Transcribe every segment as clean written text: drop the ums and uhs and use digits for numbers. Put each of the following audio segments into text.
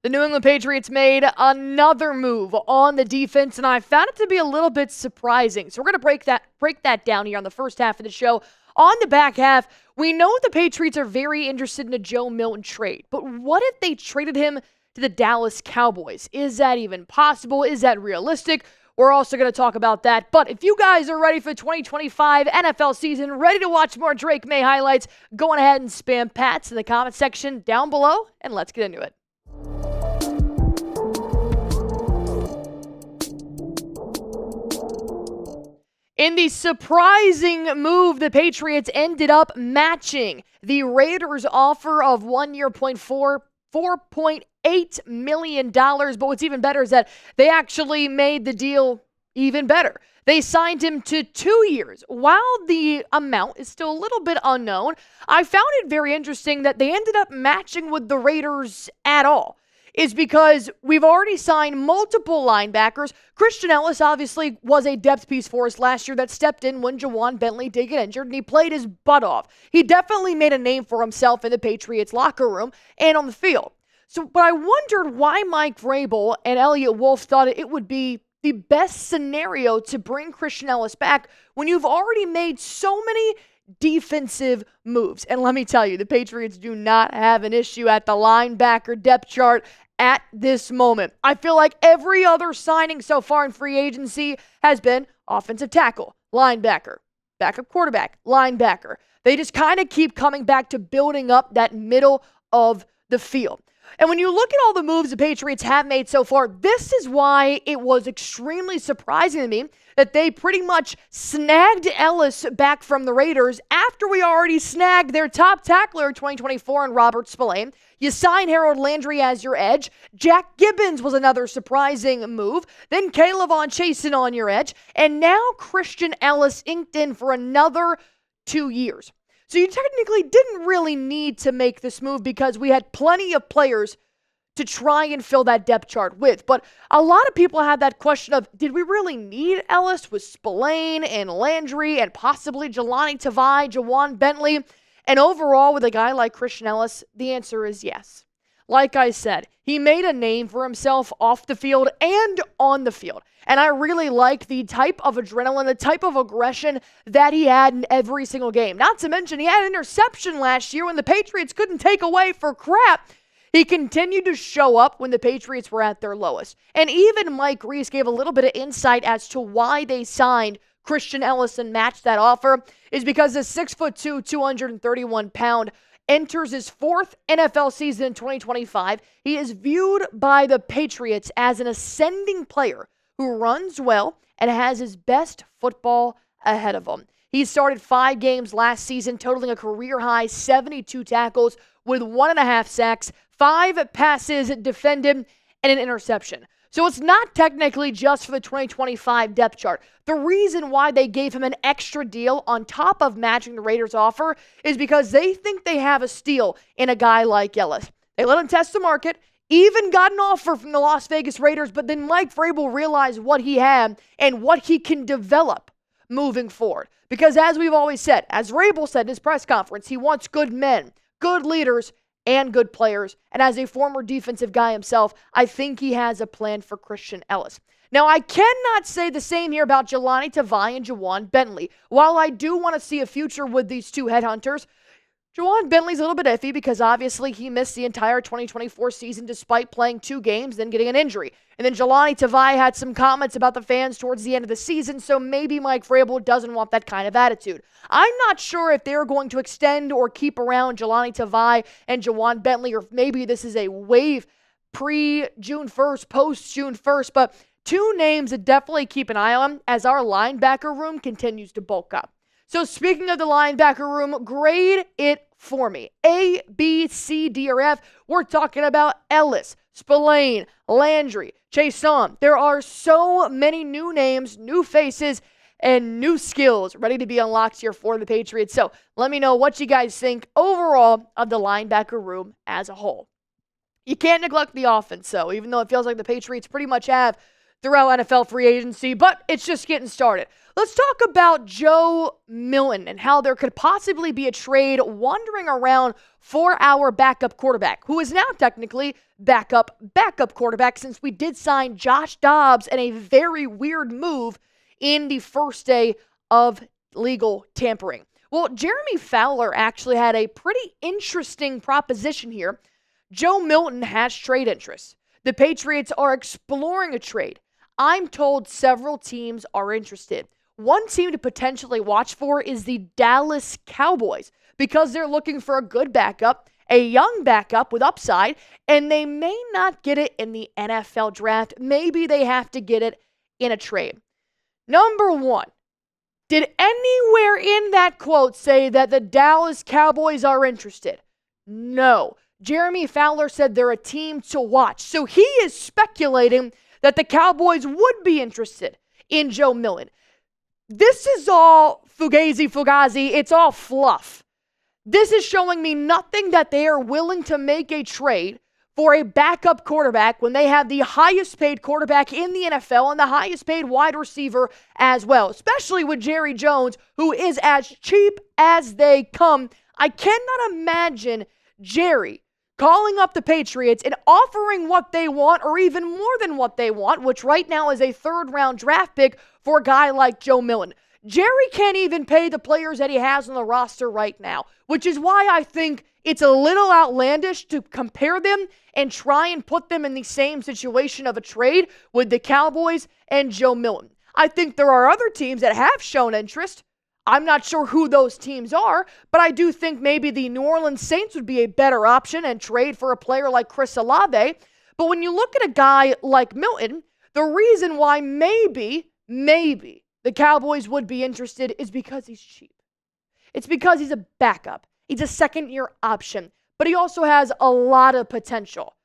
The New England Patriots made another move on the defense, and I found it to be a little bit surprising. So we're going to break that down here on the first half of the show. On the back half, we know the Patriots are very interested in a Joe Milton trade, but what if they traded him to the Dallas Cowboys? Is that even possible? Is that realistic? We're also going to talk about that. But if you guys are ready for the 2025 NFL season, ready to watch more Drake May highlights, go on ahead and spam Pats in the comment section down below, and let's get into it. In the surprising move, the Patriots ended up matching the Raiders' offer of 1 year, $4.8 million. But what's even better is that they actually made the deal even better. They signed him to 2 years. While the amount is still a little bit unknown, I found it very interesting that they ended up matching with the Raiders at all. Is because we've already signed multiple linebackers. Christian Elliss obviously was a depth piece for us last year that stepped in when Jawan Bentley did get injured, and he played his butt off. He definitely made a name for himself in the Patriots locker room and on the field. But I wondered why Mike Vrabel and Elliott Wolf thought it would be the best scenario to bring Christian Elliss back when you've already made so many defensive moves. And let me tell you, the Patriots do not have an issue at the linebacker depth chart at this moment. I feel like every other signing so far in free agency has been offensive tackle, linebacker, backup quarterback, linebacker. They just kind of keep coming back to building up that middle of the field. And when you look at all the moves the Patriots have made so far, this is why it was extremely surprising to me that they pretty much snagged Elliss back from the Raiders after we already snagged their top tackler in 2024 in Robert Spillane. You sign Harold Landry as your edge. Jack Gibbons was another surprising move. Then Caleb on Chasen on your edge. And now Christian Elliss inked in for another 2 years. So you technically didn't really need to make this move because we had plenty of players to try and fill that depth chart with. But a lot of people had that question of, did we really need Elliss with Spillane and Landry and possibly Jelani Tavai, Jawan Bentley? And overall, with a guy like Christian Elliss, the answer is yes. Like I said, he made a name for himself off the field and on the field. And I really like the type of adrenaline, the type of aggression that he had in every single game. Not to mention, he had an interception last year when the Patriots couldn't take away for crap. He continued to show up when the Patriots were at their lowest. And even Mike Reese gave a little bit of insight as to why they signed Christian Elliss and matched that offer is because the 6'2", 231-pound enters his fourth NFL season in 2025. He is viewed by the Patriots as an ascending player who runs well and has his best football ahead of him. He started 5 games last season, totaling a career-high 72 tackles with 1.5 sacks, 5 passes defended, and an interception. So it's not technically just for the 2025 depth chart. The reason why they gave him an extra deal on top of matching the Raiders' offer is because they think they have a steal in a guy like Elliss. They let him test the market, even got an offer from the Las Vegas Raiders, but then Mike Vrabel realized what he had and what he can develop moving forward. Because as we've always said, as Vrabel said in his press conference, he wants good men, good leaders, and good players. And as a former defensive guy himself, I think he has a plan for Christian Elliss. Now, I cannot say the same here about Jelani Tavai and Jawan Bentley. While I do want to see a future with these two headhunters, Jawan Bentley's a little bit iffy because obviously he missed the entire 2024 season despite playing 2 games, then getting an injury. And then Jelani Tavai had some comments about the fans towards the end of the season, so maybe Mike Vrabel doesn't want that kind of attitude. I'm not sure if they're going to extend or keep around Jelani Tavai and Jawan Bentley, or maybe this is a wave pre-June 1st, post-June 1st, but 2 names to definitely keep an eye on as our linebacker room continues to bulk up. So speaking of the linebacker room, grade it for me. A, B, C, D, or F. We're talking about Elliss, Spillane, Landry, Chason. There are so many new names, new faces, and new skills ready to be unlocked here for the Patriots. So let me know what you guys think overall of the linebacker room as a whole. You can't neglect the offense, though, even though it feels like the Patriots pretty much have throughout NFL free agency, but it's just getting started. Let's talk about Joe Milton and how there could possibly be a trade wandering around for our backup quarterback, who is now technically backup quarterback, since we did sign Josh Dobbs in a very weird move in the first day of legal tampering. Well, Jeremy Fowler actually had a pretty interesting proposition here. Joe Milton has trade interest. The Patriots are exploring a trade. I'm told several teams are interested. One team to potentially watch for is the Dallas Cowboys, because they're looking for a good backup, a young backup with upside, and they may not get it in the NFL draft. Maybe they have to get it in a trade. Number one, did anywhere in that quote say that the Dallas Cowboys are interested? No. Jeremy Fowler said they're a team to watch. So he is speculating that the Cowboys would be interested in Joe Milton. This is all fugazi. It's all fluff. This is showing me nothing that they are willing to make a trade for a backup quarterback when they have the highest paid quarterback in the NFL and the highest paid wide receiver as well, especially with Jerry Jones, who is as cheap as they come. I cannot imagine Jerry calling up the Patriots and offering what they want, or even more than what they want, which right now is a third-round draft pick for a guy like Joe Milton. Jerry can't even pay the players that he has on the roster right now, which is why I think it's a little outlandish to compare them and try and put them in the same situation of a trade with the Cowboys and Joe Milton. I think there are other teams that have shown interest. I'm not sure who those teams are, but I do think maybe the New Orleans Saints would be a better option and trade for a player like Chris Olave. But when you look at a guy like Milton, the reason why maybe the Cowboys would be interested is because he's cheap. It's because he's a backup. He's a second-year option, but he also has a lot of potential.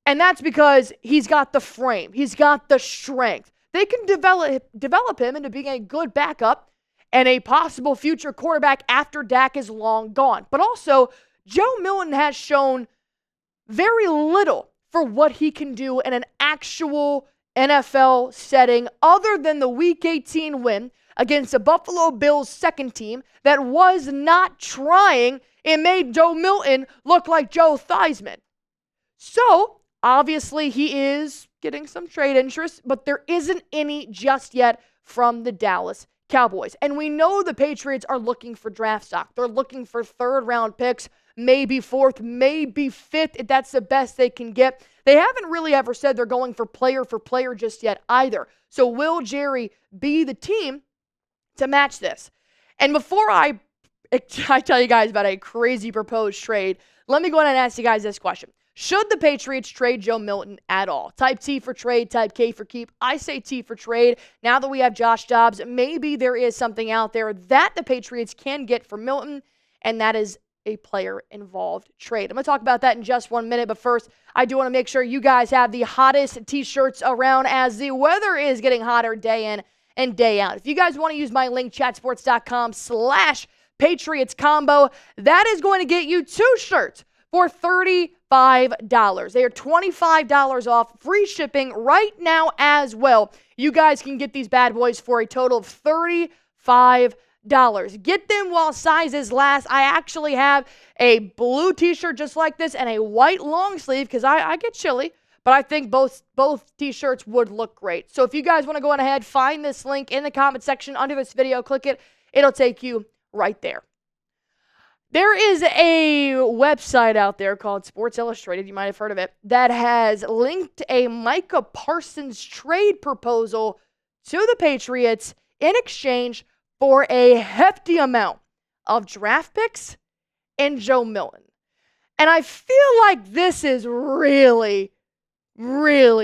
And that's because he's got the frame. He's got the strength. They can develop him into being a good backup and a possible future quarterback after Dak is long gone. But also, Joe Milton has shown very little for what he can do in an actual NFL setting, other than the Week 18 win against the Buffalo Bills second team that was not trying and made Joe Milton look like Joe Theismann. So, obviously, he is getting some trade interest, but there isn't any just yet from the Dallas Cowboys. And we know the Patriots are looking for draft stock. They're looking for third-round picks, maybe fourth, maybe fifth, if that's the best they can get. They haven't really ever said they're going for player just yet either. So will Jerry be the team to match this? And before I tell you guys about a crazy proposed trade, let me go ahead and ask you guys this question. Should the Patriots trade Joe Milton at all? Type T for trade, type K for keep. I say T for trade. Now that we have Josh Dobbs, maybe there is something out there that the Patriots can get for Milton, and that is a player-involved trade. I'm going to talk about that in just 1 minute, but first, I do want to make sure you guys have the hottest T-shirts around as the weather is getting hotter day in and day out. If you guys want to use my link, chatsports.com/Patriots combo, that is going to get you 2 shirts for $35. They are $25 off, free shipping right now as well. You guys can get these bad boys for a total of $35. Get them while sizes last. I actually have a blue t-shirt just like this and a white long sleeve because I get chilly, but I think both t-shirts would look great. So if you guys want to go on ahead, find this link in the comment section under this video, click it. It'll take you right there. There is a website out there called Sports Illustrated, you might have heard of it, that has linked a Micah Parsons trade proposal to the Patriots in exchange for a hefty amount of draft picks and Joe Milton. And I feel like this is really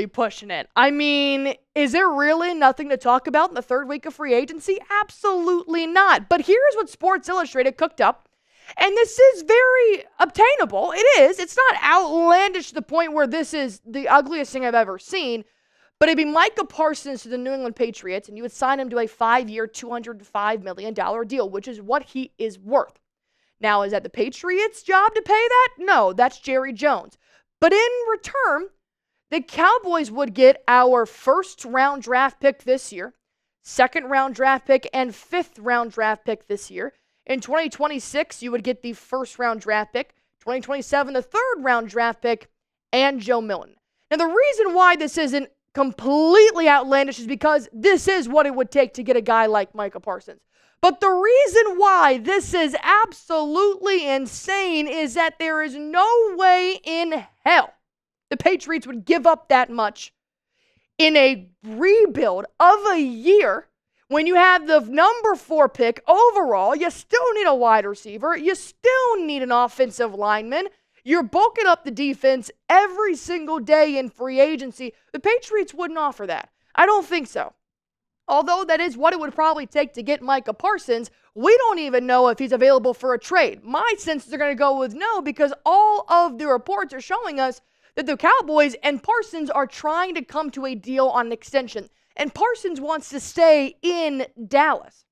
pushing it. I mean, is there really nothing to talk about in the third week of free agency? Absolutely not. But here's what Sports Illustrated cooked up. And this is very obtainable. It is. It's not outlandish to the point where this is the ugliest thing I've ever seen. But it'd be Micah Parsons to the New England Patriots, and you would sign him to a 5-year, $205 million deal, which is what he is worth. Now, is that the Patriots' job to pay that? No, that's Jerry Jones. But in return, the Cowboys would get our first-round draft pick this year, second-round draft pick, and fifth-round draft pick this year. In 2026, you would get the first-round draft pick, 2027, the third-round draft pick, and Joe Milton. Now, the reason why this isn't completely outlandish is because this is what it would take to get a guy like Micah Parsons. But the reason why this is absolutely insane is that there is no way in hell the Patriots would give up that much in a rebuild of a year when you have the number 4 pick overall. You still need a wide receiver. You still need an offensive lineman. You're bulking up the defense every single day in free agency. The Patriots wouldn't offer that. I don't think so. Although that is what it would probably take to get Micah Parsons, we don't even know if he's available for a trade. My sense is they're going to go with no, because all of the reports are showing us that the Cowboys and Parsons are trying to come to a deal on an extension. And Parsons wants to stay in Dallas.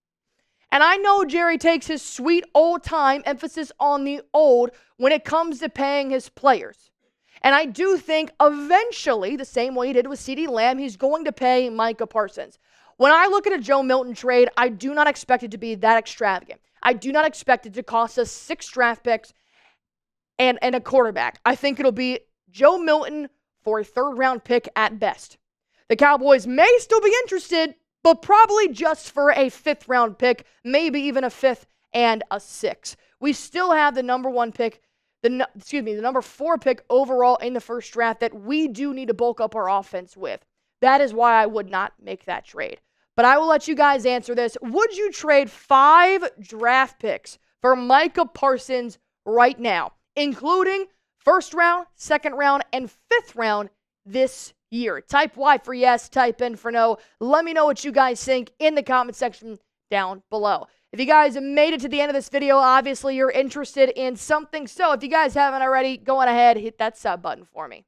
And I know Jerry takes his sweet old time emphasis on the old when it comes to paying his players. And I do think eventually, the same way he did with CeeDee Lamb, he's going to pay Micah Parsons. When I look at a Joe Milton trade, I do not expect it to be that extravagant. I do not expect it to cost us 6 draft picks and a quarterback. I think it'll be Joe Milton for a third-round pick at best. The Cowboys may still be interested, but probably just for a 5th-round pick, maybe even a 5th and a 6th. We still have the number 1 pick, the number 4 pick overall in the first draft that we do need to bulk up our offense with. That is why I would not make that trade. But I will let you guys answer this. Would you trade 5 draft picks for Micah Parsons right now, including first round, second round, and 5th round this year? Type Y for yes, type N for no. Let me know what you guys think in the comment section down below. If you guys made it to the end of this video, obviously you're interested in something. So if you guys haven't already, go on ahead, hit that sub button for me.